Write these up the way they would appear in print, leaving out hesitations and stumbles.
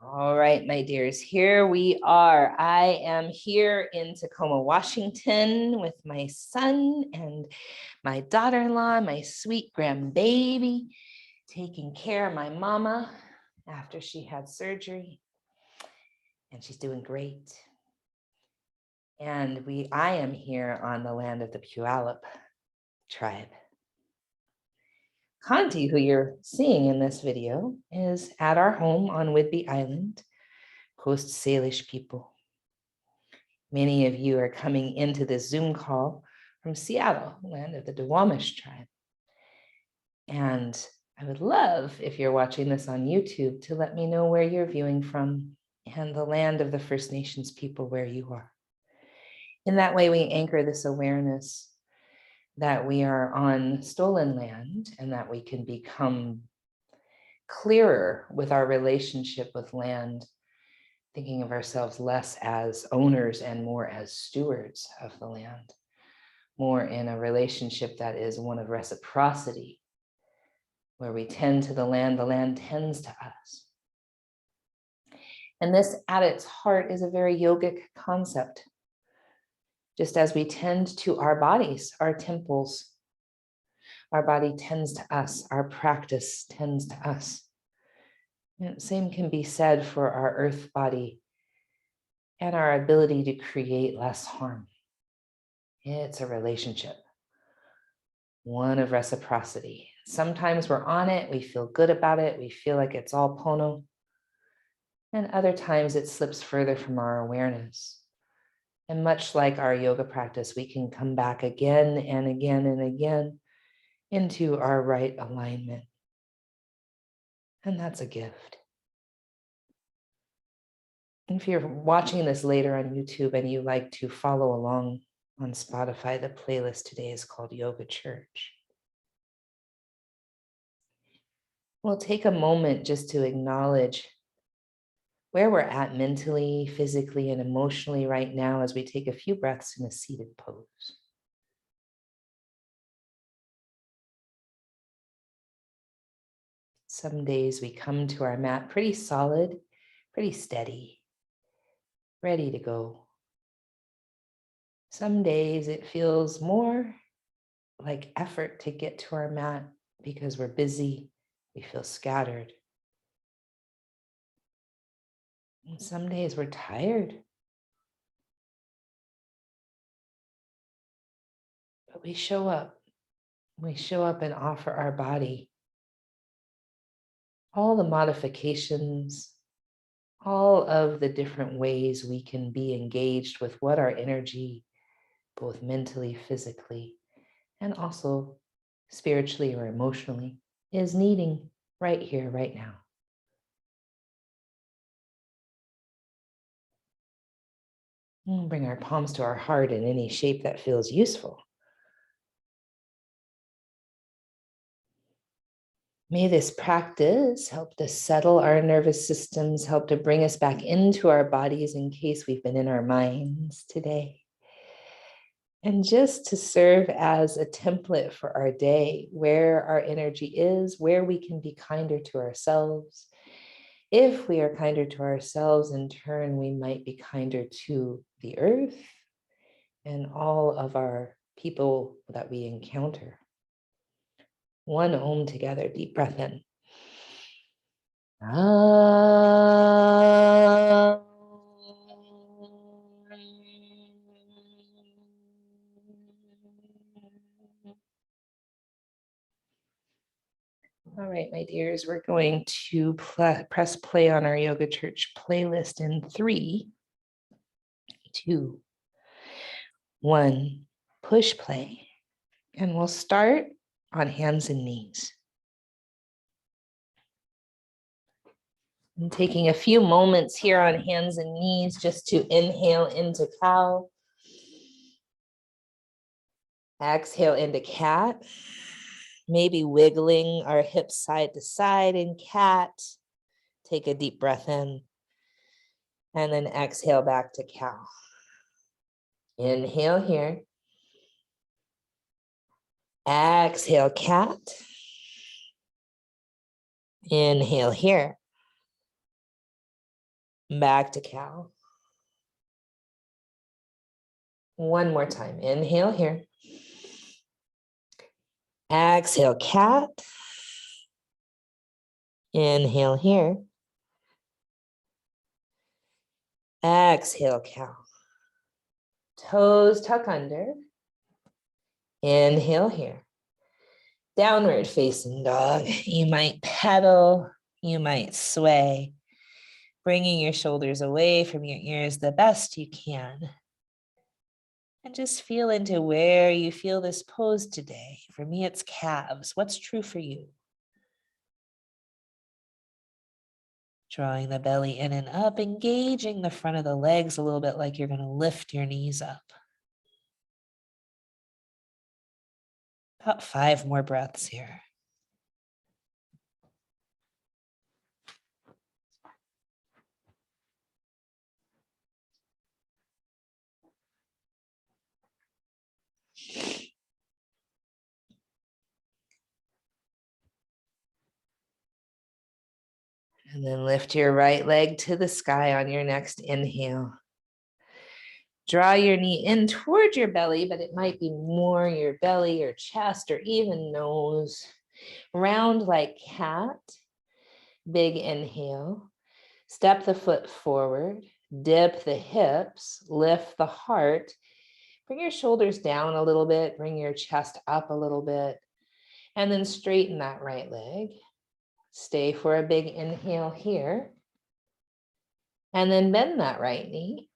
All right, my dears, here we are. I am here in Tacoma, Washington with my son and my daughter-in-law, my sweet grandbaby, taking care of my mama after she had surgery, and she's doing great. And I am here on the land of the Puyallup tribe. Conti, who you're seeing in this video, is at our home on Whidbey Island, Coast Salish people. Many of you are coming into this Zoom call from Seattle, land of the Duwamish tribe. And I would love, if you're watching this on YouTube, to let me know where you're viewing from and the land of the First Nations people where you are. In that way, we anchor this awareness that we are on stolen land and that we can become clearer with our relationship with land, thinking of ourselves less as owners and more as stewards of the land, more in a relationship that is one of reciprocity, where we tend to the land tends to us. And this at its heart is a very yogic concept. Just as we tend to our bodies, our temples, our body tends to us, our practice tends to us. And the same can be said for our earth body and our ability to create less harm. It's a relationship, one of reciprocity. Sometimes we're on it, we feel good about it, we feel like it's all pono. And other times it slips further from our awareness. And much like our yoga practice, we can come back again and again and again into our right alignment. And that's a gift. And if you're watching this later on YouTube and you like to follow along on Spotify, the playlist today is called Yoga Church. We'll take a moment just to acknowledge where we're at mentally, physically, and emotionally right now as we take a few breaths in a seated pose. Some days we come to our mat pretty solid, pretty steady, ready to go. Some days it feels more like effort to get to our mat because we're busy, we feel scattered. And some days we're tired. But we show up. We show up and offer our body all the modifications, all of the different ways we can be engaged with what our energy, both mentally, physically, and also spiritually or emotionally, is needing right here, right now. We'll bring our palms to our heart in any shape that feels useful. May this practice help to settle our nervous systems, help to bring us back into our bodies in case we've been in our minds today. And just to serve as a template for our day, where our energy is, where we can be kinder to ourselves. If we are kinder to ourselves, in turn, we might be kinder to the earth and all of our people that we encounter. One Om together, deep breath in. All right, my dears, we're going to press play on our Yoga Church playlist in 3, 2, 1, push play. And we'll start on hands and knees. I'm taking a few moments here on hands and knees just to inhale into cow. Exhale into cat. Maybe wiggling our hips side to side in cat. Take a deep breath in. And then exhale back to cow. Inhale here. Exhale, cat. Inhale here. Back to cow. One more time. Inhale here. Exhale, cat. Inhale here. Exhale, cow. Toes tuck under. Inhale here. Downward facing dog. You might pedal, you might sway, bringing your shoulders away from your ears the best you can. And just feel into where you feel this pose today. For me, it's calves. What's true for you? Drawing the belly in and up, engaging the front of the legs a little bit like you're going to lift your knees up. About 5 more breaths here. And then lift your right leg to the sky on your next inhale. Draw your knee in towards your belly, but it might be more your belly or chest or even nose. Round like cat. Big inhale. Step the foot forward. Dip the hips. Lift the heart. Bring your shoulders down a little bit. Bring your chest up a little bit. And then straighten that right leg. Stay for a big inhale here. And then bend that right knee.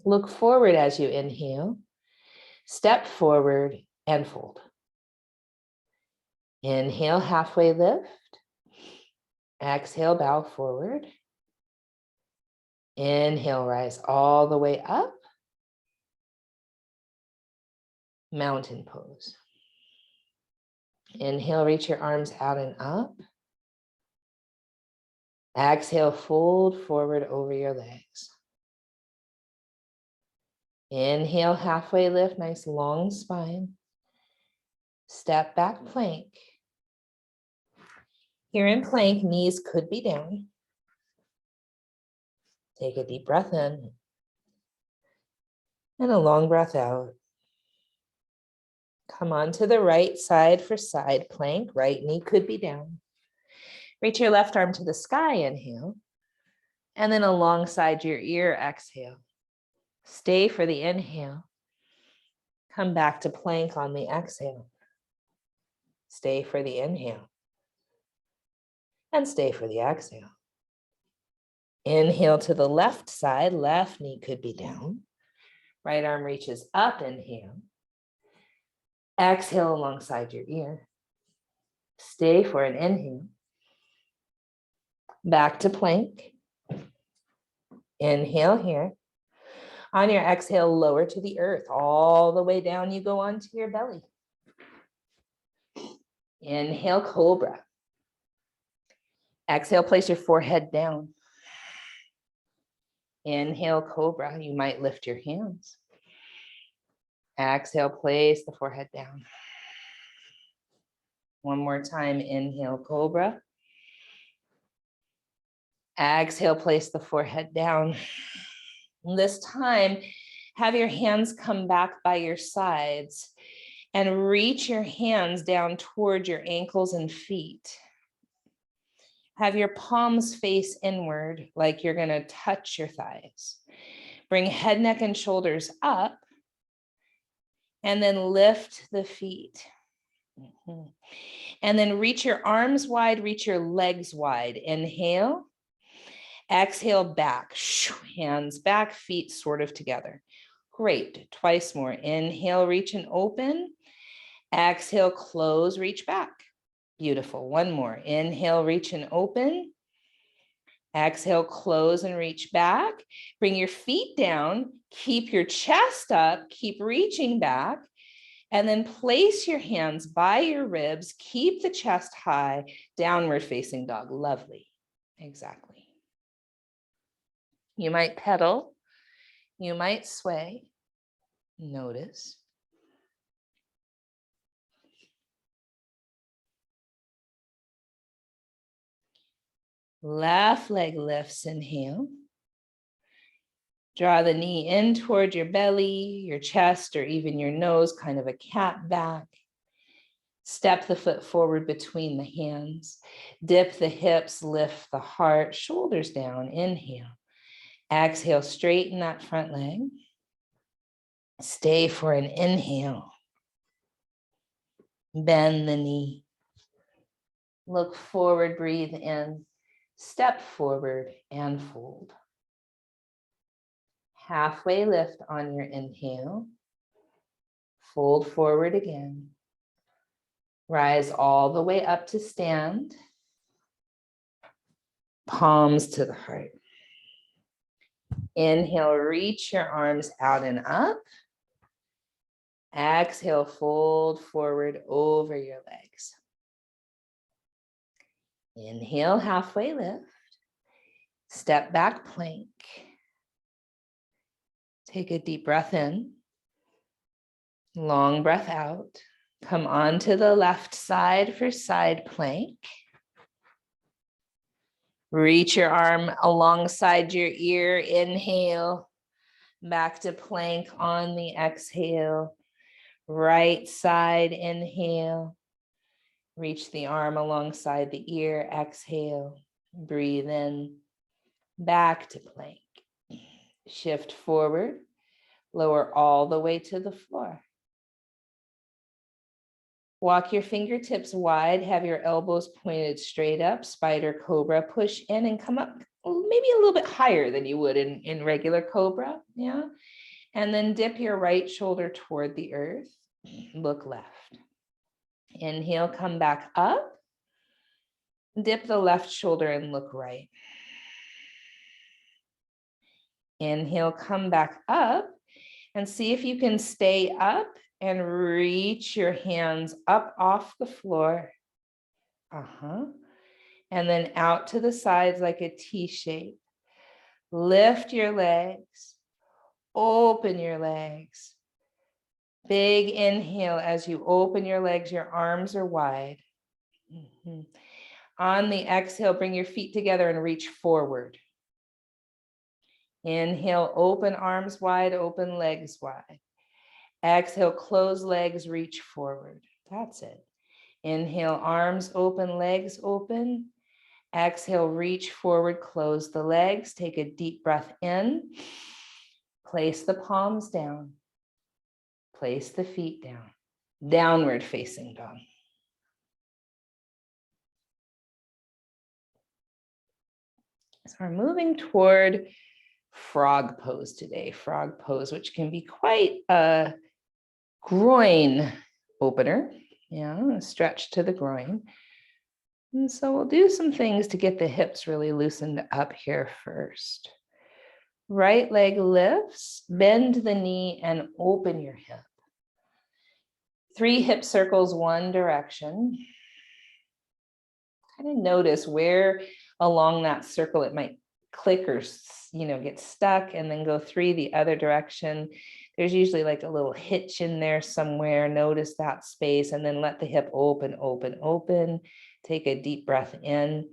Look forward as you inhale. Step forward and fold. Inhale, halfway lift. Exhale, bow forward. Inhale, rise all the way up. Mountain pose. Inhale, reach your arms out and up. Exhale, fold forward over your legs. Inhale, halfway lift, nice long spine. Step back plank. Here in plank, knees could be down. Take a deep breath in and a long breath out. Come on to the right side for side plank. Right knee could be down. Reach your left arm to the sky, inhale. And then alongside your ear, exhale. Stay for the inhale. Come back to plank on the exhale. Stay for the inhale. And stay for the exhale. Inhale to the left side. Left knee could be down. Right arm reaches up, inhale. Exhale alongside your ear. Stay for an inhale. Back to plank. Inhale here. On your exhale, lower to the earth. All the way down, you go onto your belly. Inhale, Cobra. Exhale, place your forehead down. Inhale, Cobra. You might lift your hands. Exhale, place the forehead down. One more time, inhale, Cobra. Exhale, place the forehead down. This time, have your hands come back by your sides and reach your hands down toward your ankles and feet. Have your palms face inward like you're going to touch your thighs. Bring head, neck, and shoulders up, and then lift the feet. And then reach your arms wide, reach your legs wide. Inhale. Exhale, back. Hands back, feet sort of together. Great. Twice more. Inhale, reach and open. Exhale, close, reach back. Beautiful. One more. Inhale, reach and open. Exhale, close and reach back. Bring your feet down. Keep your chest up. Keep reaching back. And then place your hands by your ribs. Keep the chest high. Downward facing dog. Lovely. Exactly. You might pedal. You might sway. Notice. Left leg lifts, inhale. Draw the knee in toward your belly, your chest, or even your nose, kind of a cat back. Step the foot forward between the hands. Dip the hips, lift the heart, shoulders down, inhale. Exhale, straighten that front leg. Stay for an inhale. Bend the knee. Look forward, breathe in. Step forward and fold. Halfway lift on your inhale. Fold forward again. Rise all the way up to stand. Palms to the heart. Inhale, reach your arms out and up. Exhale, fold forward over your legs. Inhale, halfway lift. Step back plank. Take a deep breath in. Long breath out. Come onto the left side for side plank. Reach your arm alongside your ear. Inhale. Back to plank on the exhale. Right side, inhale. Reach the arm alongside the ear. Exhale. Breathe in. Back to plank. Shift forward. Lower all the way to the floor. Walk your fingertips wide, have your elbows pointed straight up, spider cobra, push in and come up maybe a little bit higher than you would in regular cobra, yeah? And then dip your right shoulder toward the earth, look left. Inhale, come back up, dip the left shoulder and look right. Inhale, come back up and see if you can stay up and reach your hands up off the floor. And then out to the sides like a T shape. Lift your legs, open your legs. Big inhale as you open your legs, your arms are wide. On the exhale, bring your feet together and reach forward. Inhale, open arms wide, open legs wide. Exhale, close legs, reach forward. That's it. Inhale, arms open, legs open. Exhale, reach forward, close the legs. Take a deep breath in. Place the palms down. Place the feet down. Downward facing dog. So we're moving toward frog pose today. Frog pose, which can be quite a groin opener. Yeah, a stretch to the groin. And so we'll do some things to get the hips really loosened up here first. Right leg lifts, bend the knee and open your hip. 3 hip circles, one direction. Kind of notice where along that circle it might click or get stuck, and then go 3 the other direction. There's usually like a little hitch in there somewhere. Notice that space and then let the hip open, open, open. Take a deep breath in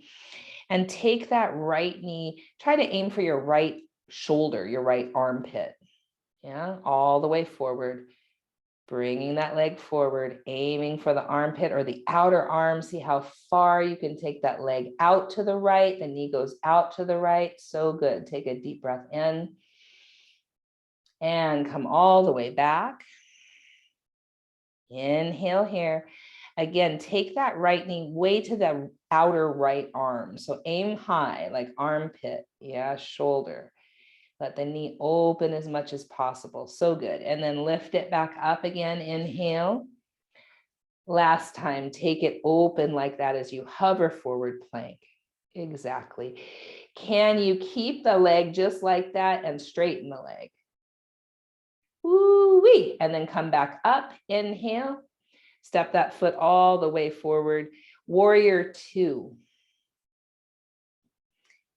and take that right knee. Try to aim for your right shoulder, your right armpit. Yeah, all the way forward. Bringing that leg forward, aiming for the armpit or the outer arm. See how far you can take that leg out to the right. The knee goes out to the right. So good. Take a deep breath in and come all the way back. Inhale here. Again, take that right knee way to the outer right arm. So aim high, like armpit, yeah, shoulder. Let the knee open as much as possible. So good. And then lift it back up again. Inhale. Last time, take it open like that as you hover forward plank. Exactly. Can you keep the leg just like that and straighten the leg? Woo-wee. And then come back up. Inhale. Step that foot all the way forward. Warrior 2.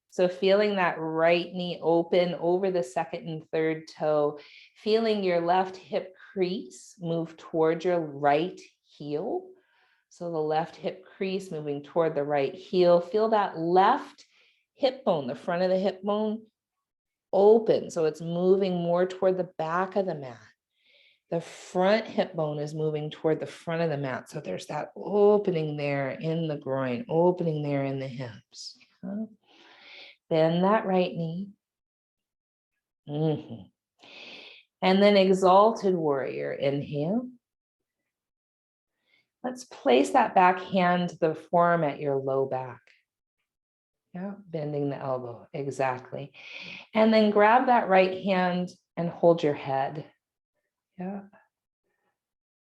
So feeling that right knee open over the second and third toe, feeling your left hip crease move toward your right heel. So the left hip crease moving toward the right heel. Feel that left hip bone, the front of the hip bone, open. So it's moving more toward the back of the mat. The front hip bone is moving toward the front of the mat. So there's that opening there in the groin, opening there in the hips. Bend that right knee. And then Exalted Warrior, inhale. Let's place that back hand, the forearm at your low back. Yeah, bending the elbow, exactly. And then grab that right hand and hold your head. Yeah.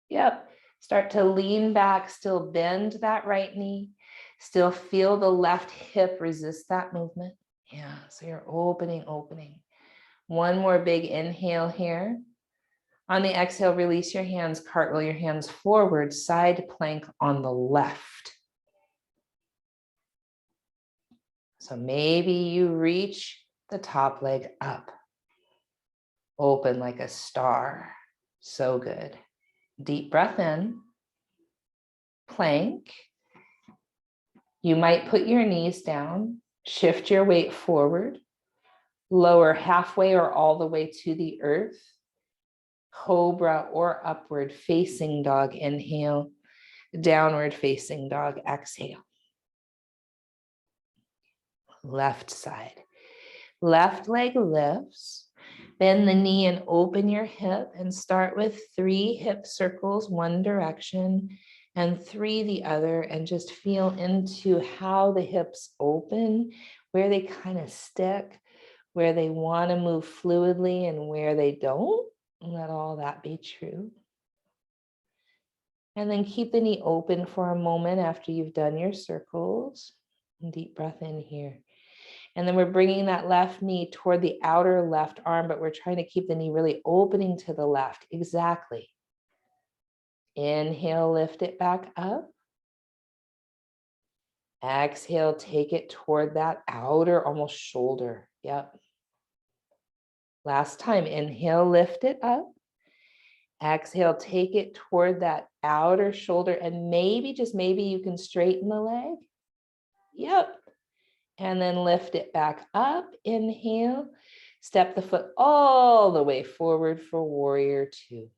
Yep. Start to lean back, still bend that right knee, still feel the left hip resist that movement. Yeah, so you're opening. One more big inhale here. On the exhale, release your hands, cartwheel your hands forward, side plank on the left. So maybe you reach the top leg up, open like a star. So good. Deep breath in, plank. You might put your knees down, shift your weight forward, lower halfway or all the way to the earth. Cobra or upward facing dog, inhale. Downward facing dog, exhale. Left side. Left leg lifts. Bend the knee and open your hip and start with 3 hip circles, one direction, and 3 the other, and just feel into how the hips open, where they kind of stick, where they want to move fluidly and where they don't. Let all that be true. And then keep the knee open for a moment after you've done your circles. Deep breath in here. And then we're bringing that left knee toward the outer left arm, but we're trying to keep the knee really opening to the left. Exactly. Inhale, lift it back up. Exhale, take it toward that outer, almost shoulder. Yep. Last time, inhale, lift it up. Exhale, take it toward that outer shoulder, and maybe, just maybe, you can straighten the leg. Yep. And then lift it back up. Inhale, step the foot all the way forward for warrior 2.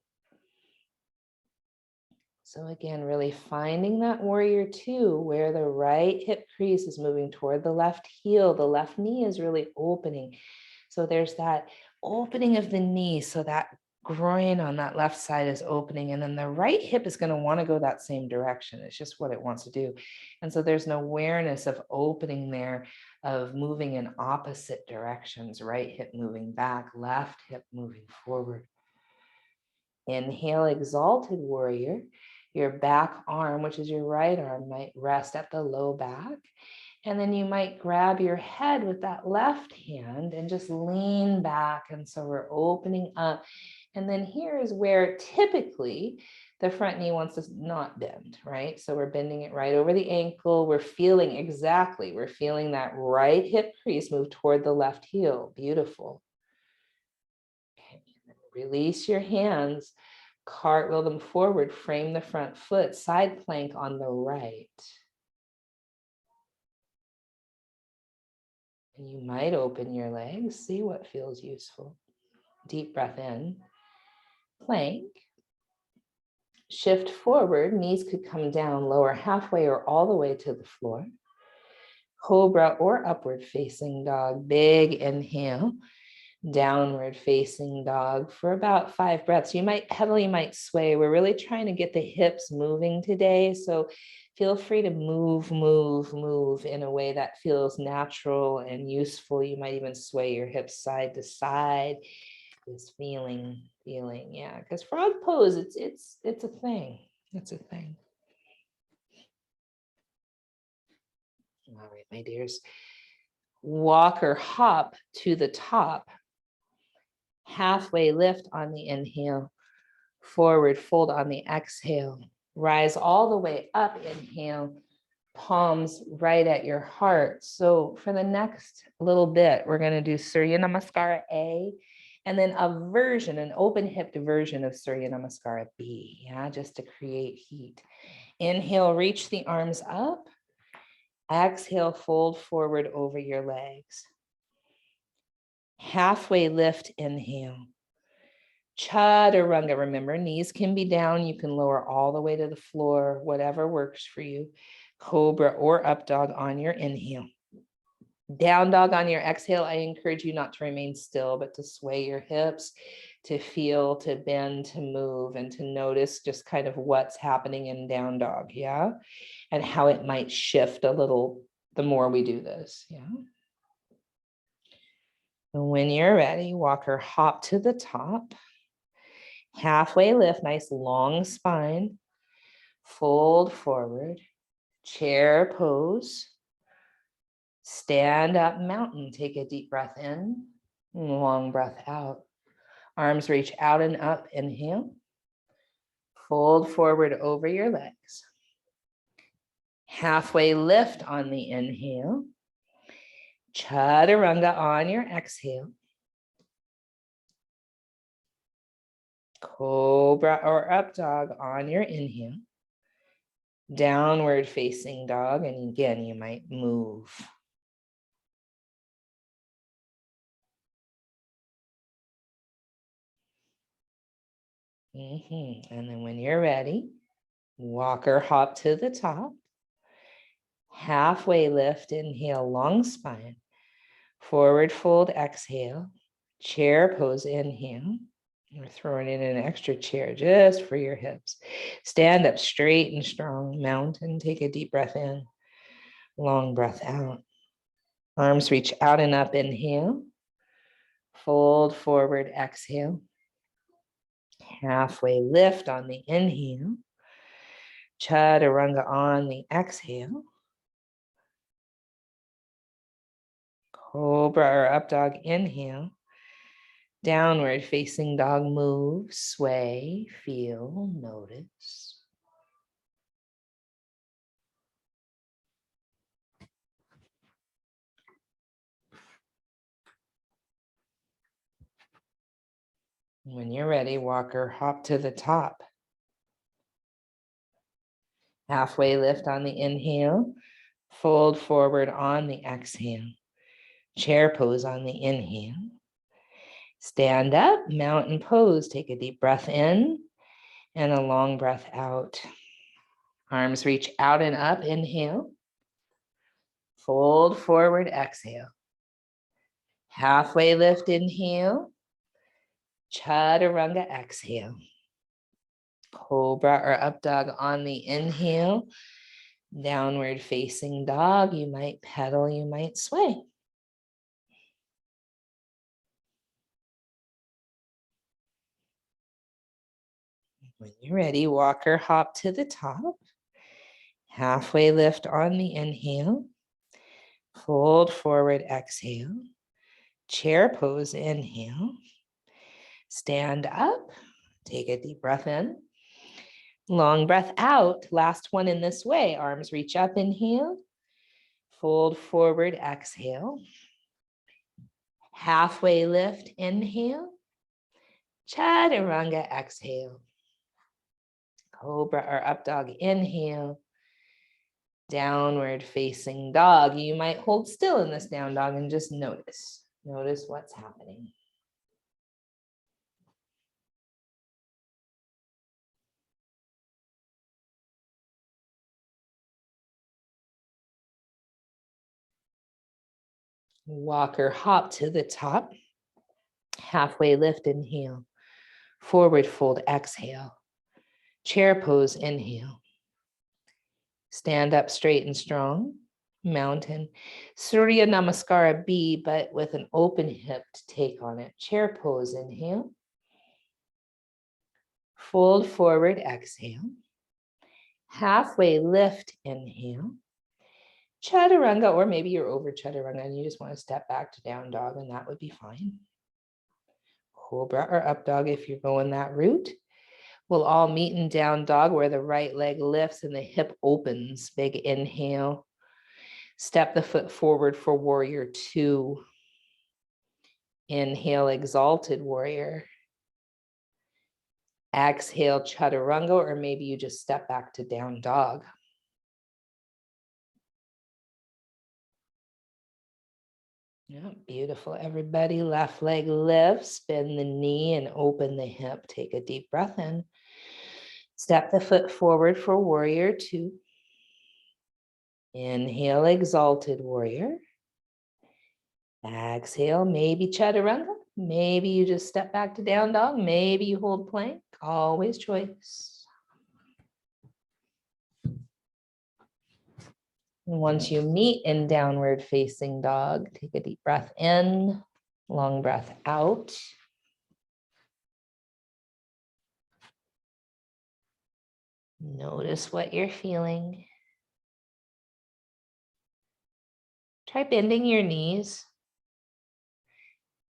So again, really finding that warrior 2, where the right hip crease is moving toward the left heel, the left knee is really opening. So there's that opening of the knee, so that groin on that left side is opening, and then the right hip is going to want to go that same direction. It's just what it wants to do. And so there's an awareness of opening there, of moving in opposite directions, right hip moving back, left hip moving forward. Inhale, Exalted Warrior. Your back arm, which is your right arm, might rest at the low back. And then you might grab your head with that left hand and just lean back. And so we're opening up. And then here is where typically the front knee wants to not bend, right? So we're bending it right over the ankle. We're feeling that right hip crease move toward the left heel. Beautiful. Okay. Release your hands, cartwheel them forward, frame the front foot, side plank on the right. And you might open your legs, see what feels useful. Deep breath in, plank. Shift forward, knees could come down, lower halfway or all the way to the floor. Cobra or upward facing dog, big inhale. Downward facing dog for about 5 breaths. You might pedal, you might sway. We're really trying to get the hips moving today. So feel free to move in a way that feels natural and useful. You might even sway your hips side to side. This feeling, yeah. Because frog pose, it's a thing. It's a thing. All right, my dears. Walk or hop to the top. Halfway lift on the inhale, forward fold on the exhale, rise all the way up, inhale, palms right at your heart. So for the next little bit, we're going to do Surya Namaskara A, and then an open hipped version of Surya Namaskara B, yeah, just to create heat. Inhale, reach the arms up. Exhale, fold forward over your legs. Halfway lift, inhale. Chaturanga, remember, knees can be down. You can lower all the way to the floor, whatever works for you. Cobra or up dog on your inhale. Down dog on your exhale. I encourage you not to remain still, but to sway your hips, to feel, to bend, to move, and to notice just kind of what's happening in down dog, yeah? And how it might shift a little the more we do this, yeah? And when you're ready, walk or hop to the top. Halfway lift, nice long spine. Fold forward, chair pose. Stand up mountain, take a deep breath in, long breath out. Arms reach out and up, inhale. Fold forward over your legs. Halfway lift on the inhale. Chaturanga on your exhale. Cobra or up dog on your inhale. Downward facing dog, and again, you might move. And then when you're ready, walk or hop to the top. Halfway lift, inhale, long spine. Forward fold, exhale. Chair pose, inhale. We're throwing in an extra chair just for your hips. Stand up straight and strong, mountain. Take a deep breath in, long breath out. Arms reach out and up, inhale. Fold forward, exhale. Halfway lift on the inhale. Chaturanga on the exhale. Cobra or up dog, inhale. Downward facing dog, move, sway, feel, notice. When you're ready, walk or hop to the top. Halfway lift on the inhale. Fold forward on the exhale. Chair pose on the inhale. Stand up, mountain pose. Take a deep breath in and a long breath out. Arms reach out and up, inhale. Fold forward, exhale. Halfway lift, inhale. Chaturanga, exhale. Cobra or up dog on the inhale. Downward facing dog. You might pedal, you might sway. When you're ready, walk or hop to the top. Halfway lift on the inhale. Fold forward, exhale. Chair pose, inhale. Stand up. Take a deep breath in. Long breath out. Last one in this way. Arms reach up, inhale. Fold forward, exhale. Halfway lift, inhale. Chaturanga, exhale. Cobra or up dog, inhale. Downward facing dog. You might hold still in this down dog and just notice. Notice what's happening. Walk or hop to the top. Halfway lift, inhale. Forward fold, exhale. Chair pose, inhale. Stand up straight and strong. Mountain. Surya Namaskara B, but with an open hip to take on it. Chair pose, inhale. Fold forward, exhale. Halfway lift, inhale. Chaturanga, or maybe you're over chaturanga and you just want to step back to down dog, and that would be fine. Cobra or up dog if you're going that route. We'll all meet in down dog where the right leg lifts and the hip opens. Big inhale. Step the foot forward for warrior two. Inhale, exalted warrior. Exhale, chaturanga, or maybe you just step back to down dog. Yeah, beautiful. Everybody, left leg lifts, bend the knee and open the hip. Take a deep breath in. Step the foot forward for warrior two. Inhale, exalted warrior. Exhale, maybe chaturanga. Maybe you just step back to down dog. Maybe you hold plank. Always choice. And once you meet in downward facing dog, take a deep breath in, long breath out. Notice what you're feeling. Try bending your knees.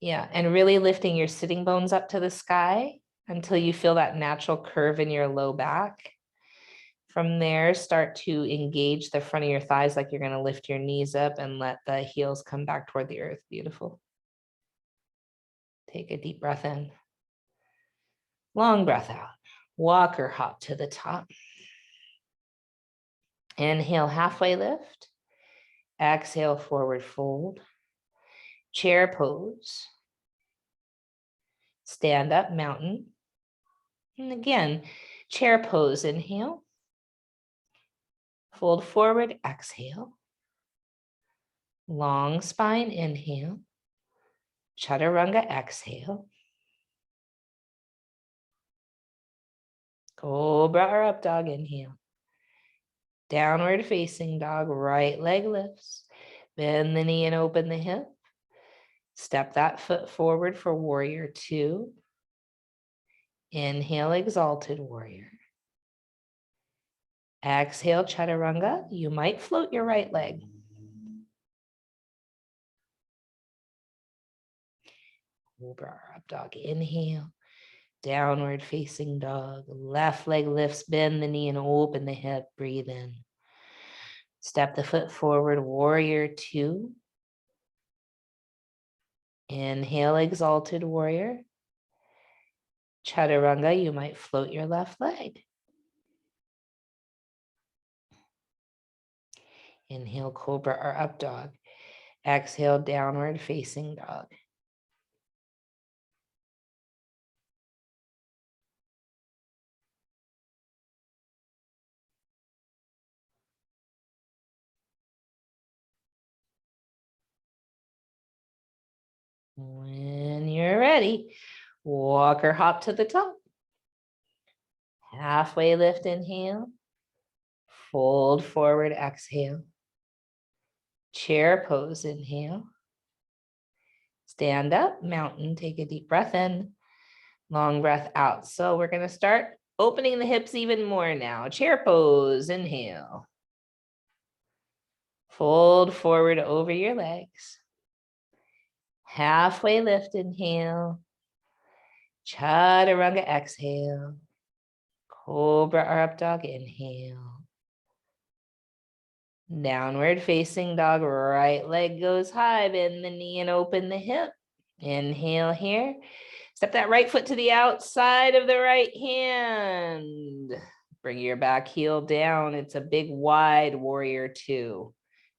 Yeah, and really lifting your sitting bones up to the sky until you feel that natural curve in your low back. From there, start to engage the front of your thighs like you're going to lift your knees up and let the heels come back toward the earth. Beautiful. Take a deep breath in. Long breath out. Walk or hop to the top. Inhale, halfway lift. Exhale, forward fold. Chair pose. Stand up, mountain. And again, chair pose, inhale. Fold forward, exhale. Long spine, inhale. Chaturanga, exhale. Cobra or up dog, inhale. Downward facing dog, right leg lifts. Bend the knee and open the hip. Step that foot forward for warrior two. Inhale, exalted warrior. Exhale, chaturanga. You might float your right leg. Cobra or up dog, inhale. Downward facing dog. Left leg lifts, bend the knee and open the hip. Breathe in. Step the foot forward, warrior two. Inhale, exalted warrior. Chaturanga, you might float your left leg. Inhale, cobra or up dog. Exhale, downward facing dog. When you're ready, walk or hop to the top. Halfway lift, inhale. Fold forward, exhale. Chair pose, inhale. Stand up, mountain, take a deep breath in. Long breath out. So we're going to start opening the hips even more now. Chair pose, inhale. Fold forward over your legs. Halfway lift, inhale. Chaturanga, exhale. Cobra or up dog, inhale. Downward facing dog, right leg goes high, bend the knee and open the hip. Inhale here. Step that right foot to the outside of the right hand. Bring your back heel down. It's a big wide warrior two.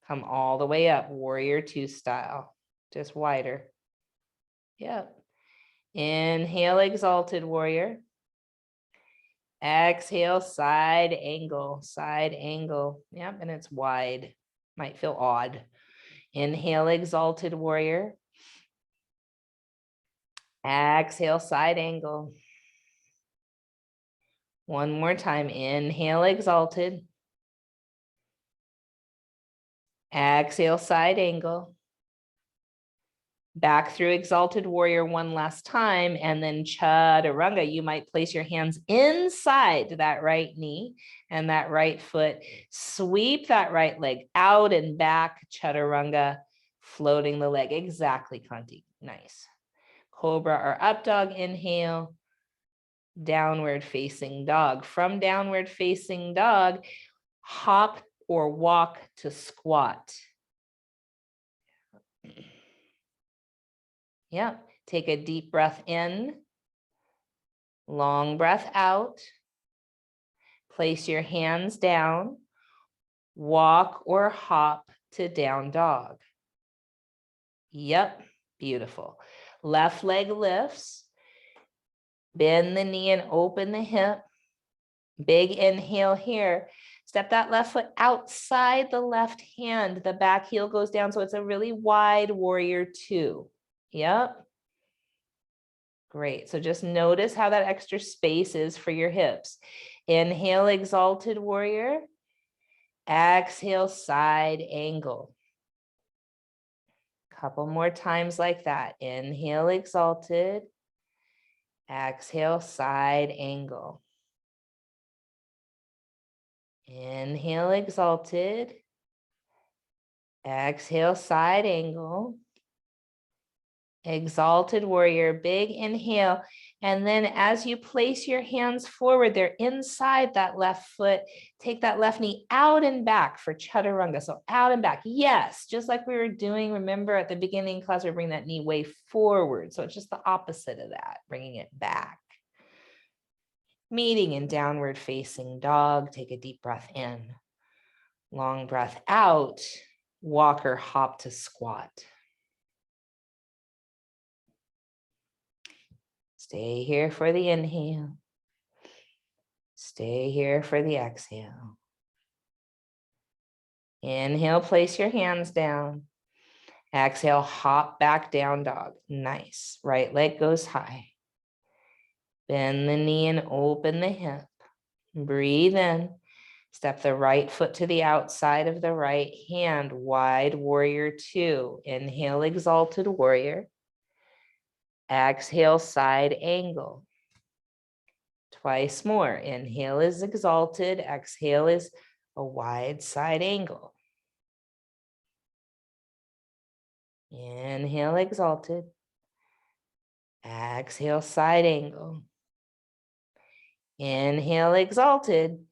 Come all the way up, warrior two style. Just wider. Yep. Inhale, exalted warrior. Exhale, side angle, side angle. Yep, and it's wide. Might feel odd. Inhale, exalted warrior. Exhale, side angle. One more time. Inhale, exalted. Exhale, side angle. Back through exalted warrior one last time, and then chaturanga. You might place your hands inside that right knee and that right foot. Sweep that right leg out and back, chaturanga, floating the leg. Exactly, Kanti. Nice. Cobra or up dog, inhale. Downward facing dog. From downward facing dog, hop or walk to squat. Yep. Take a deep breath in. Long breath out. Place your hands down. Walk or hop to down dog. Yep, beautiful. Left leg lifts. Bend the knee and open the hip. Big inhale here. Step that left foot outside the left hand. The back heel goes down, so it's a really wide warrior two. Yep. Great. So just notice how that extra space is for your hips. Inhale, exalted warrior. Exhale, side angle. Couple more times like that. Inhale, exalted. Exhale, side angle. Inhale, exalted. Exhale, side angle. Exalted warrior, big inhale. And then as you place your hands forward, they're inside that left foot. Take that left knee out and back for Chaturanga. So out and back. Yes, just like we were doing, remember at the beginning class, we bring that knee way forward. So it's just the opposite of that, bringing it back. Meeting in downward facing dog. Take a deep breath in. Long breath out. Walk or hop to squat. Stay here for the inhale. Stay here for the exhale. Inhale, place your hands down. Exhale, hop back down dog. Nice. Right leg goes high. Bend the knee and open the hip. Breathe in. Step the right foot to the outside of the right hand. Wide warrior two. Inhale, exalted warrior. Exhale, side angle. Twice more. Inhale is exalted. Exhale is a wide side angle. Inhale, exalted. Exhale, side angle. Inhale, exalted.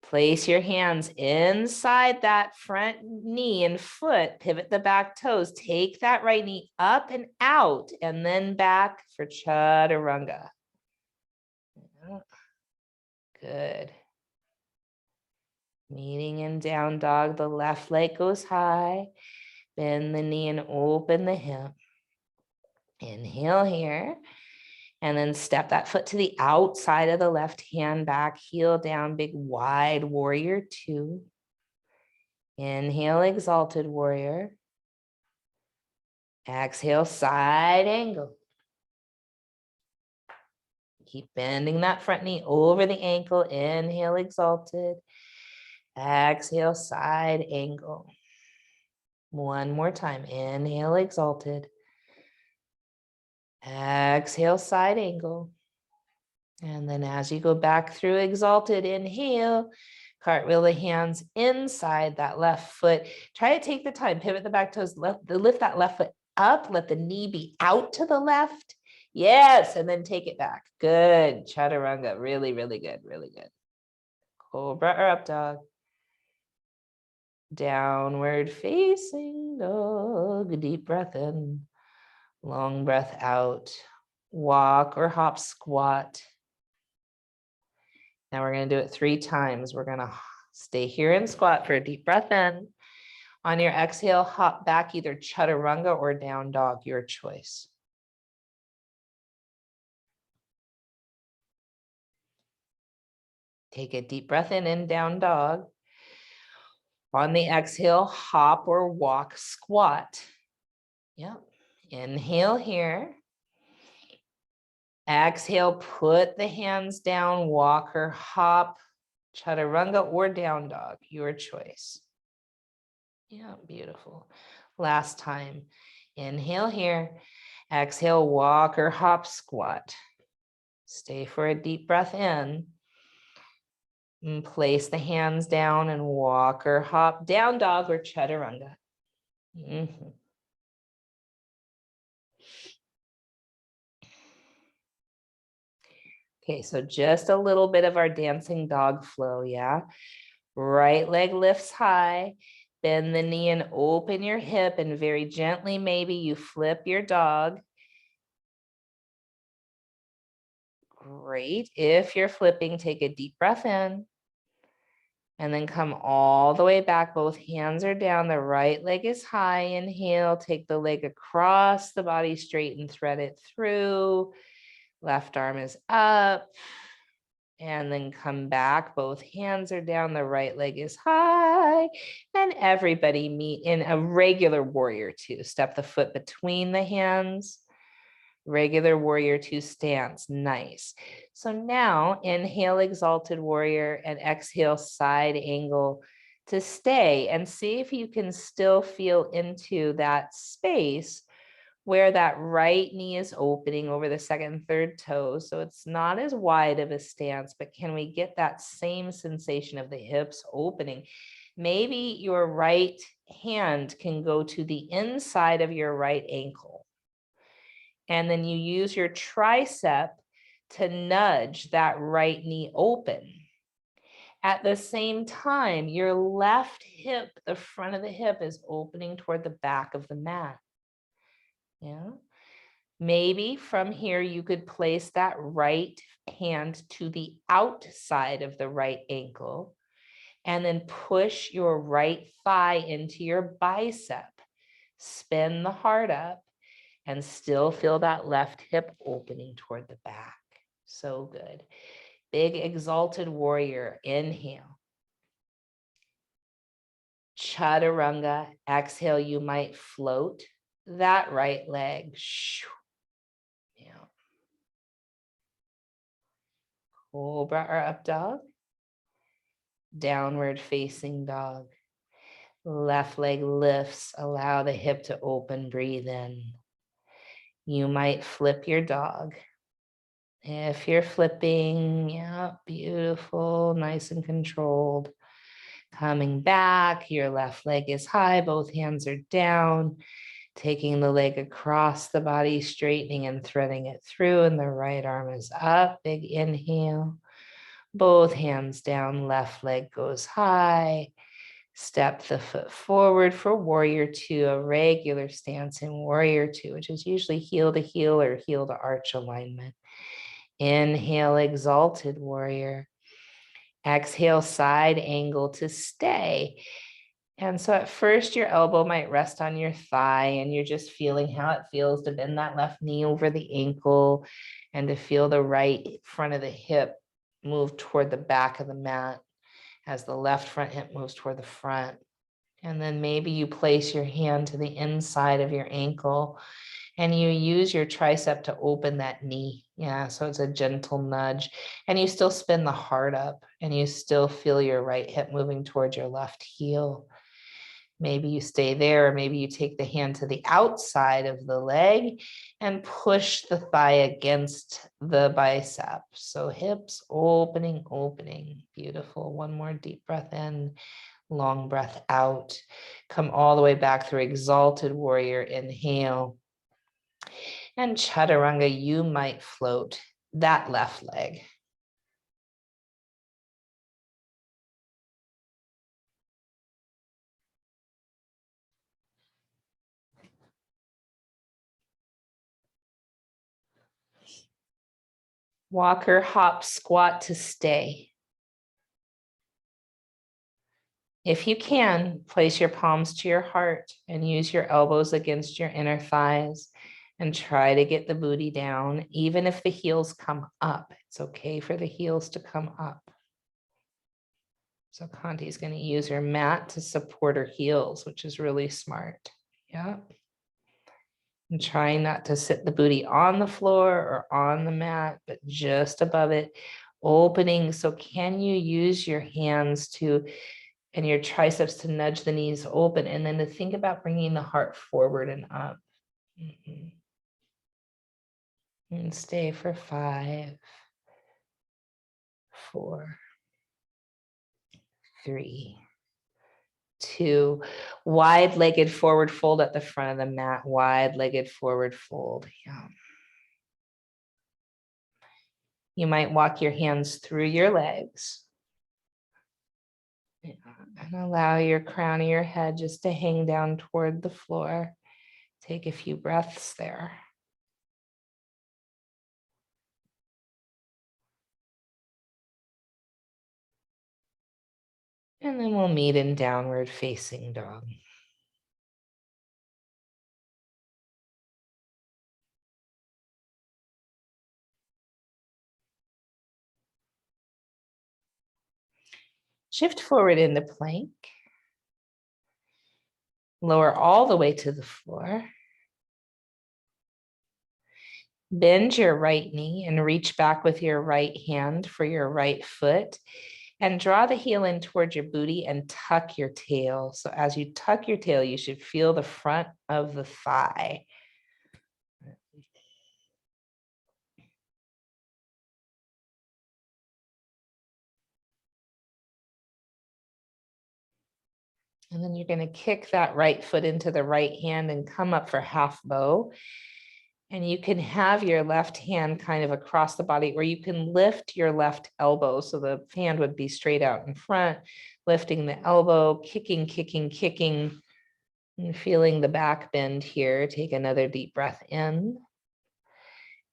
Place your hands inside that front knee and foot. Pivot the back toes. Take that right knee up and out and then back for Chaturanga. Good. Meeting in down dog. The left leg goes high. Bend the knee and open the hip. Inhale here. And then step that foot to the outside of the left hand back, heel down, big wide warrior two. Inhale, exalted warrior. Exhale, side angle. Keep bending that front knee over the ankle. Inhale, exalted. Exhale, side angle. One more time. Inhale, exalted. Exhale, side angle. And then as you go back through exalted, inhale, cartwheel the hands inside that left foot. Try to take the time, pivot the back toes, lift that left foot up, let the knee be out to the left. Yes, and then take it back. Good, Chaturanga, really, really good, really good. Cobra or up dog. Downward facing dog, deep breath in, long breath out. Walk or hop squat. Now we're going to do it 3 times. We're going to stay here and squat for a deep breath in. On your exhale, hop back, either Chaturanga or down dog, your choice. Take a deep breath in down dog. On the exhale, hop or walk squat. Yep. Inhale here. Exhale, put the hands down, walk or hop, Chaturanga or down dog, your choice. Yeah, beautiful. Last time. Inhale here. Exhale, walk or hop squat. Stay for a deep breath in. And place the hands down and walk or hop, down dog or Chaturanga. Okay, so just a little bit of our dancing dog flow, yeah? Right leg lifts high, bend the knee and open your hip, and very gently, maybe you flip your dog. Great. If you're flipping, take a deep breath in. And then come all the way back. Both hands are down. The right leg is high. Inhale, take the leg across the body, straight and thread it through. Left arm is up. And then come back. Both hands are down. The right leg is high. And everybody meet in a regular warrior two. Step the foot between the hands. Regular warrior two stance. Nice. So now inhale, exalted warrior, and exhale, side angle to stay, and see if you can still feel into that space where that right knee is opening over the second and third toes. So it's not as wide of a stance, but can we get that same sensation of the hips opening? Maybe your right hand can go to the inside of your right ankle. And then you use your tricep to nudge that right knee open. At the same time, your left hip, the front of the hip, is opening toward the back of the mat. Yeah. Maybe from here, you could place that right hand to the outside of the right ankle and then push your right thigh into your bicep. Spin the heart up and still feel that left hip opening toward the back. So good. Big exalted warrior. Inhale. Chaturanga. Exhale, you might float that right leg. Yeah. Cobra or up dog. Downward facing dog. Left leg lifts. Allow the hip to open. Breathe in. You might flip your dog. If you're flipping, yeah, beautiful, nice and controlled. Coming back, your left leg is high, both hands are down, taking the leg across the body, straightening and threading it through, and the right arm is up. Big inhale, both hands down, left leg goes high. Step the foot forward for warrior two, a regular stance in warrior two, which is usually heel to heel or heel to arch alignment. Inhale, exalted warrior. Exhale, side angle to stay. And so at first your elbow might rest on your thigh and you're just feeling how it feels to bend that left knee over the ankle and to feel the right front of the hip move toward the back of the mat as the left front hip moves toward the front. And then maybe you place your hand to the inside of your ankle and you use your tricep to open that knee. Yeah, so it's a gentle nudge. And you still spin the heart up and you still feel your right hip moving towards your left heel. Maybe you stay there, or maybe you take the hand to the outside of the leg and push the thigh against the bicep. So hips opening, opening. Beautiful. One more deep breath in, long breath out. Come all the way back through exalted warrior. Inhale. And chaturanga, you might float that left leg. Walker, hop, squat to stay. If you can, place your palms to your heart and use your elbows against your inner thighs and try to get the booty down. Even if the heels come up, it's okay for the heels to come up. So Kanti's going to use her mat to support her heels, which is really smart. Yeah. And trying not to sit the booty on the floor or on the mat, but just above it, opening. So can you use your hands to, and your triceps to nudge the knees open, and then to think about bringing the heart forward and up. And stay for 5, 4, 3, 2, wide-legged forward fold at the front of the mat, wide-legged forward fold. Yeah. You might walk your hands through your legs. And allow your crown of your head just to hang down toward the floor. Take a few breaths there. And then we'll meet in downward facing dog. Shift forward into plank. Lower all the way to the floor. Bend your right knee and reach back with your right hand for your right foot. And draw the heel in towards your booty and tuck your tail. So as you tuck your tail, you should feel the front of the thigh. And then you're going to kick that right foot into the right hand and come up for half bow. And you can have your left hand kind of across the body, or you can lift your left elbow. So the hand would be straight out in front, lifting the elbow, kicking, kicking, kicking, and feeling the back bend here. Take another deep breath in.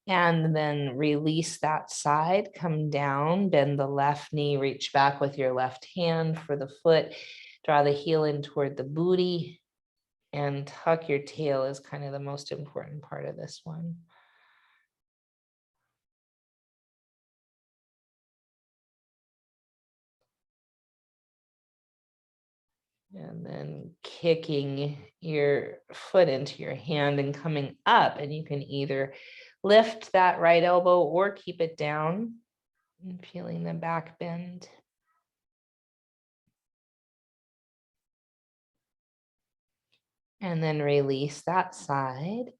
And then release that side, come down, bend the left knee, reach back with your left hand for the foot, draw the heel in toward the booty, and tuck your tail is kind of the most important part of this one. And then kicking your foot into your hand and coming up, and you can either lift that right elbow or keep it down and feeling the back bend. And then release that side.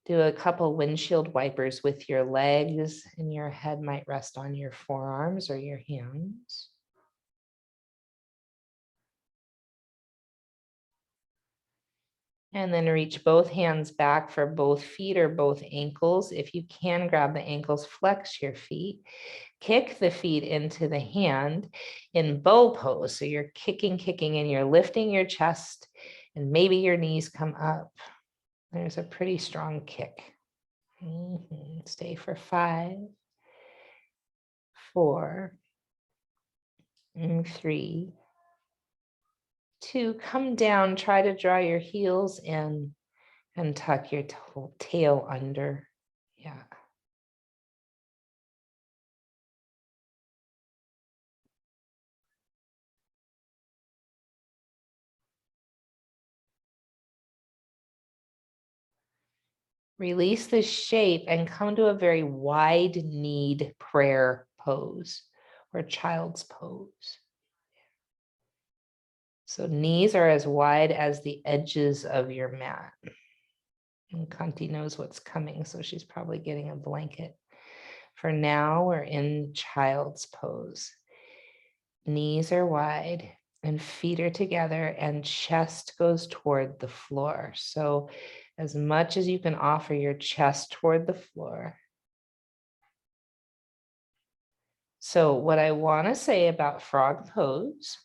Do a couple windshield wipers with your legs, and your head might rest on your forearms or your hands. And then reach both hands back for both feet or both ankles. If you can grab the ankles, flex your feet. Kick the feet into the hand in bow pose. So you're kicking, kicking, and you're lifting your chest, and maybe your knees come up. There's a pretty strong kick. Stay for 5, 4, 3, 2. Come down, try to draw your heels in and tuck your tail under. Yeah. Release the shape and come to a very wide-kneed prayer pose or child's pose. So knees are as wide as the edges of your mat. And Kanti knows what's coming, so she's probably getting a blanket. For now, we're in child's pose. Knees are wide and feet are together and chest goes toward the floor. So as much as you can offer your chest toward the floor. So what I want to say about frog pose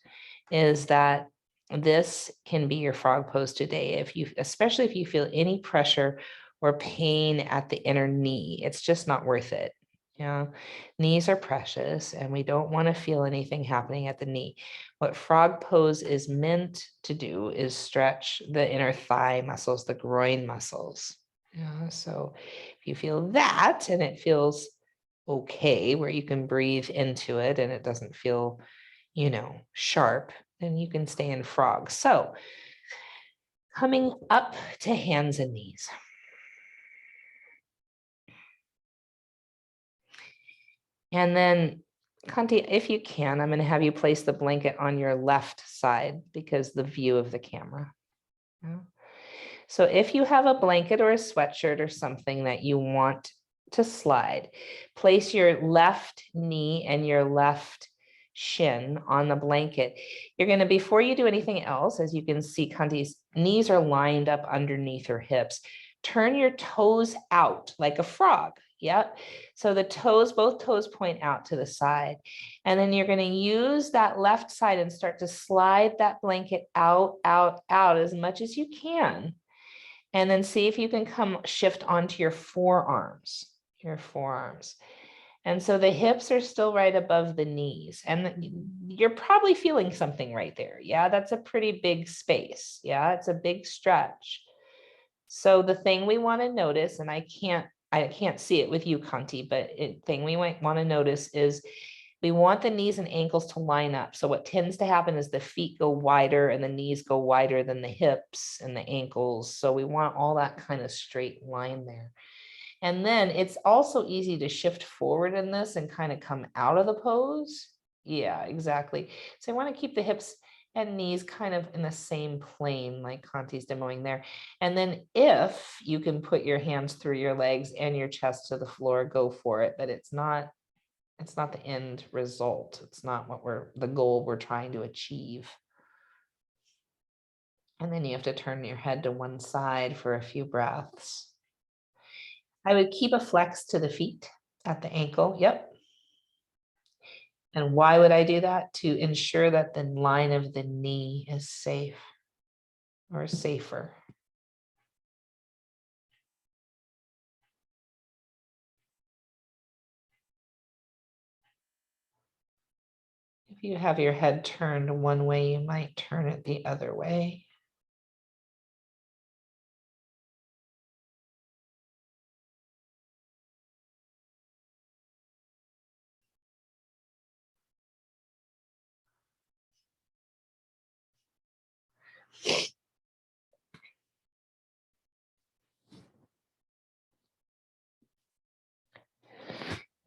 is that this can be your frog pose today, especially if you feel any pressure or pain at the inner knee. It's just not worth it. Yeah, knees are precious and we don't want to feel anything happening at the knee. What frog pose is meant to do is stretch the inner thigh muscles, the groin muscles. Yeah, so if you feel that and it feels okay, where you can breathe into it and it doesn't feel, sharp, then you can stay in frog. So coming up to hands and knees. And then Kanti, if you can, I'm going to have you place the blanket on your left side because the view of the camera. Yeah. So if you have a blanket or a sweatshirt or something that you want to slide, place your left knee and your left shin on the blanket. You're going to, before you do anything else, as you can see, Kanti's knees are lined up underneath her hips. Turn your toes out like a frog. Yep. So the toes, both toes point out to the side. And then you're going to use that left side and start to slide that blanket out, out, out as much as you can. And then see if you can shift onto your forearms. And so the hips are still right above the knees, and you're probably feeling something right there. Yeah, that's a pretty big space. Yeah, it's a big stretch. So the thing we want to notice, and I can't see it with you, Kanti, but thing we might want to notice is we want the knees and ankles to line up. So what tends to happen is the feet go wider and the knees go wider than the hips and the ankles. So we want all that kind of straight line there. And then it's also easy to shift forward in this and kind of come out of the pose. Yeah, exactly. So I want to keep the hips and knees kind of in the same plane like Kanti's demoing there. And then if you can put your hands through your legs and your chest to the floor, go for it. But it's not the end result. It's not the goal we're trying to achieve. And then you have to turn your head to one side for a few breaths. I would keep a flex to the feet at the ankle. Yep. And why would I do that? To ensure that the line of the knee is safe or safer. If you have your head turned one way, you might turn it the other way.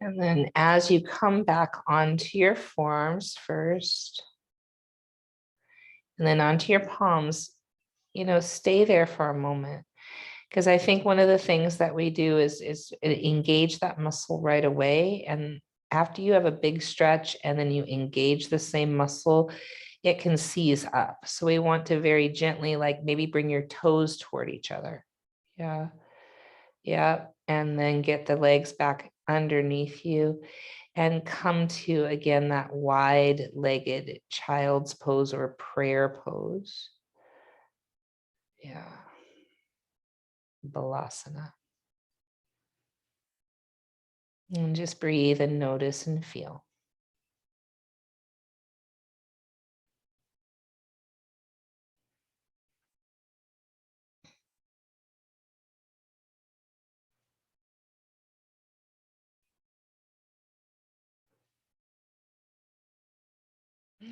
And then as you come back onto your forearms first, and then onto your palms, stay there for a moment. Because I think one of the things that we do is engage that muscle right away. And after you have a big stretch and then you engage the same muscle, it can seize up. So we want to very gently, like maybe bring your toes toward each other. Yeah. Yeah. And then get the legs back underneath you and come to, again, that wide-legged child's pose or prayer pose. Yeah. Balasana. And just breathe and notice and feel.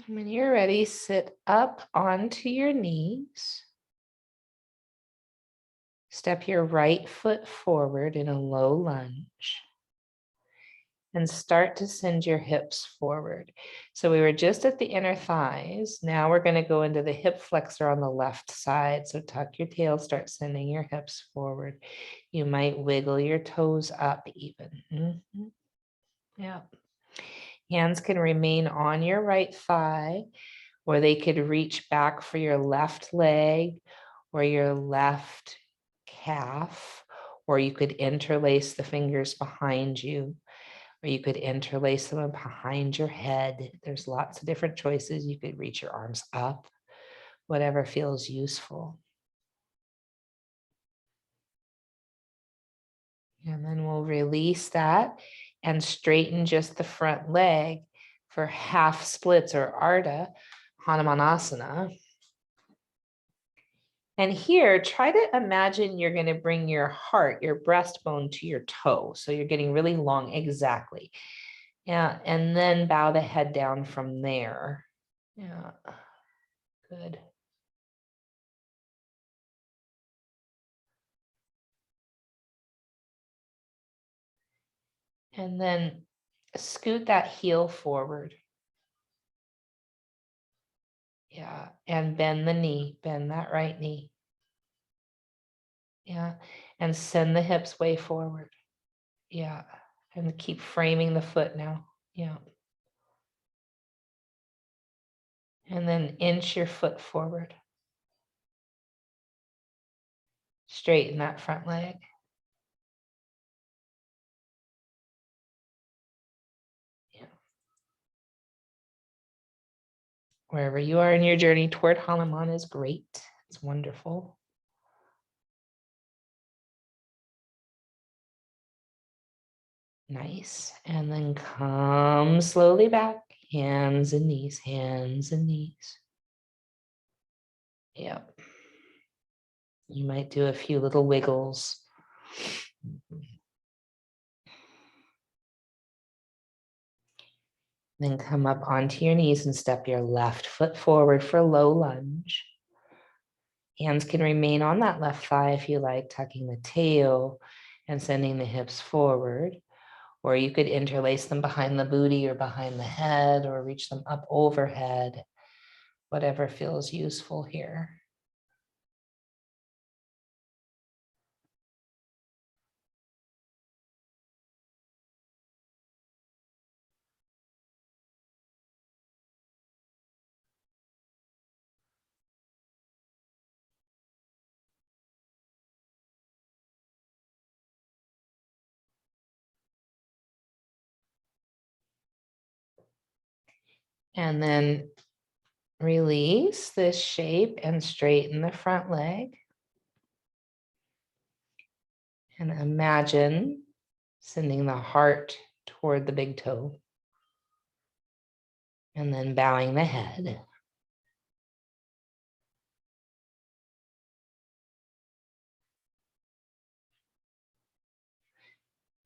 When you're ready, sit up onto your knees. Step your right foot forward in a low lunge. And start to send your hips forward. So we were just at the inner thighs. Now we're going to go into the hip flexor on the left side. So tuck your tail, start sending your hips forward. You might wiggle your toes up even. Mm-hmm. Yeah. Hands can remain on your right thigh, or they could reach back for your left leg or your left calf, or you could interlace the fingers behind you, or you could interlace them behind your head. There's lots of different choices. You could reach your arms up, whatever feels useful. And then we'll release that and straighten just the front leg for half splits or Arda, Hanuman Asana. And here, try to imagine you're going to bring your heart, your breastbone to your toe. So you're getting really long. Exactly. Yeah. And then bow the head down from there. Yeah. Good. And then scoot that heel forward. Yeah. And bend the knee, bend that right knee. Yeah. And send the hips way forward. Yeah. And keep framing the foot now. Yeah. And then inch your foot forward. Straighten that front leg. Yeah. Wherever you are in your journey toward Hanuman is great. It's wonderful. Nice. And then come slowly back. Hands and knees, hands and knees. Yep. You might do a few little wiggles. Then come up onto your knees and step your left foot forward for low lunge. Hands can remain on that left thigh if you like, tucking the tail and sending the hips forward. Or you could interlace them behind the booty or behind the head or reach them up overhead, whatever feels useful here. And then release this shape and straighten the front leg. And imagine sending the heart toward the big toe. And then bowing the head.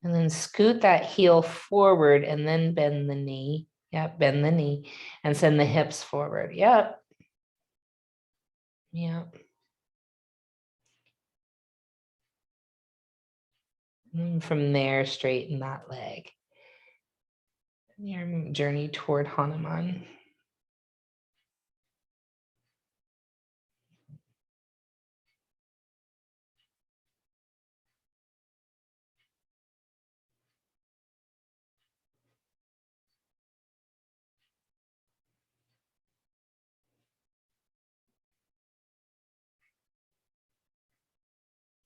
And then scoot that heel forward and then bend the knee. Yep, bend the knee and send the hips forward. Yep. Yep. And from there, straighten that leg. Your journey toward Hanuman.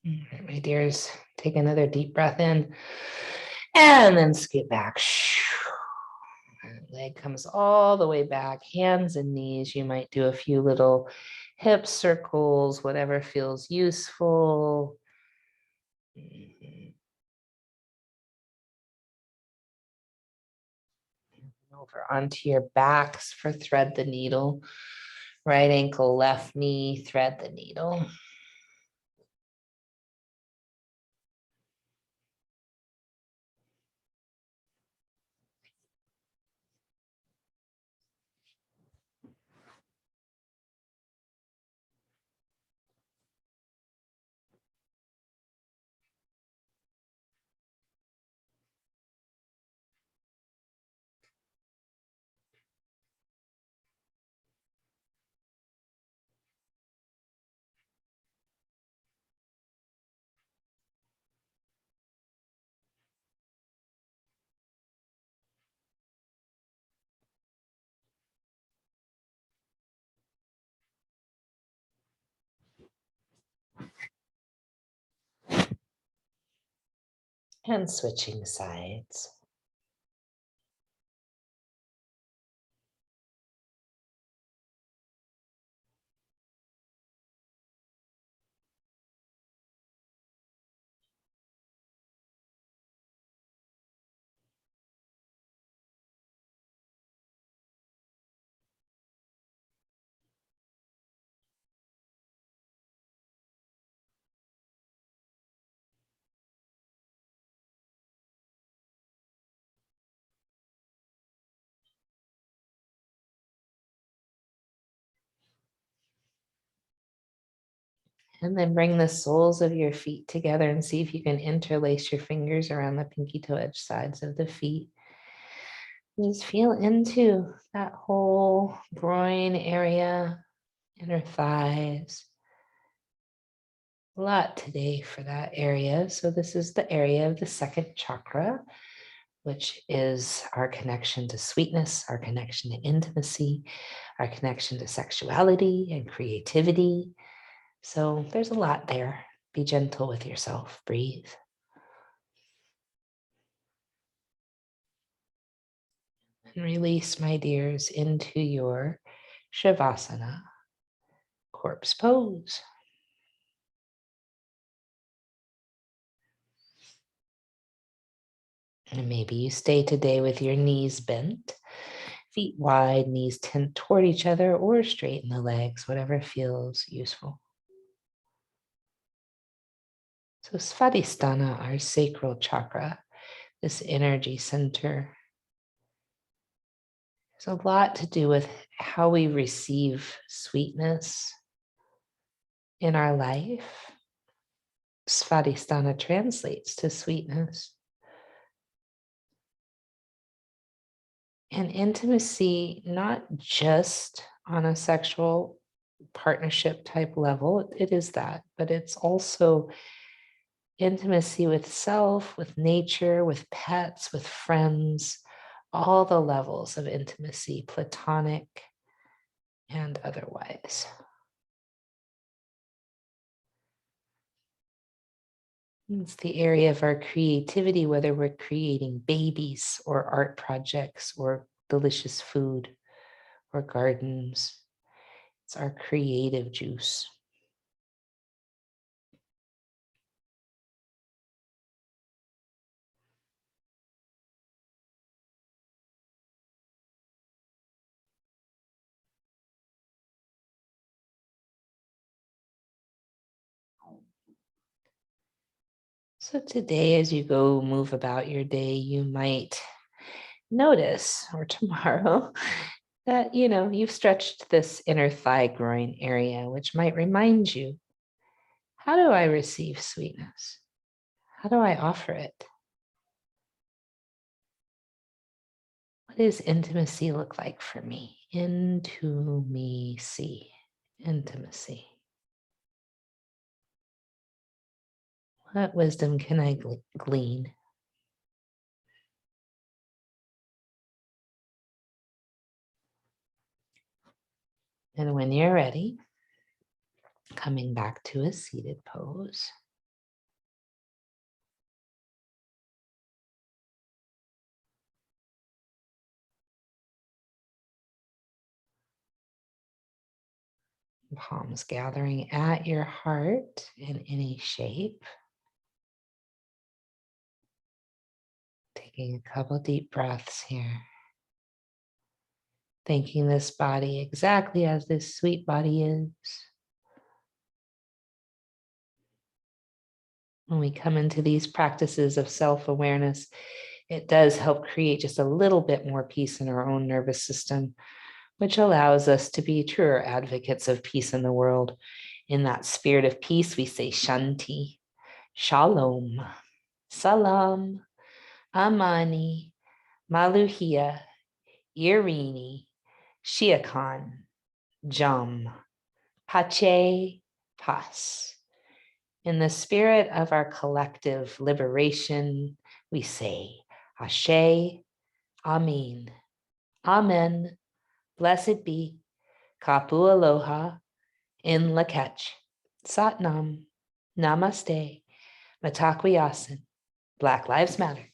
All right, my dears, take another deep breath in and then scoot back. Leg comes all the way back, hands and knees. You might do a few little hip circles, whatever feels useful. Over onto your backs for thread the needle. Right ankle, left knee, thread the needle. And switching sides. And then bring the soles of your feet together and see if you can interlace your fingers around the pinky toe edge sides of the feet. Just feel into that whole groin area, inner thighs. A lot today for that area. So this is the area of the second chakra, which is our connection to sweetness, our connection to intimacy, our connection to sexuality and creativity. So there's a lot there. Be gentle with yourself. Breathe. And release, my dears, into your Shavasana, corpse pose. And maybe you stay today with your knees bent, feet wide, knees turned toward each other, or straighten the legs, whatever feels useful. So Svadhisthana, our sacral chakra, this energy center, has a lot to do with how we receive sweetness in our life. Svadhisthana translates to sweetness. And intimacy, not just on a sexual partnership type level, it is that, but it's also intimacy with self, with nature, with pets, with friends, all the levels of intimacy, platonic and otherwise. It's the area of our creativity, whether we're creating babies or art projects or delicious food or gardens. It's our creative juice. So today, as you go move about your day, you might notice, or tomorrow, that you've stretched this inner thigh groin area, which might remind you, how do I receive sweetness? How do I offer it? What does intimacy look like for me? Into me see. Intimacy. What wisdom can I glean? And when you're ready, coming back to a seated pose. Palms gathering at your heart in any shape. Taking a couple deep breaths here. Thanking this body exactly as this sweet body is. When we come into these practices of self-awareness, it does help create just a little bit more peace in our own nervous system, which allows us to be truer advocates of peace in the world. In that spirit of peace, we say Shanti, Shalom, Salam, Amani, Maluhia, Irini, Shiakan, Jam, Pache, Pas. In the spirit of our collective liberation, we say Ashe, Amin, Amen, blessed be, Kapu Aloha, In Lak'ech, Satnam, Namaste, Matakwiyasin, Black Lives Matter.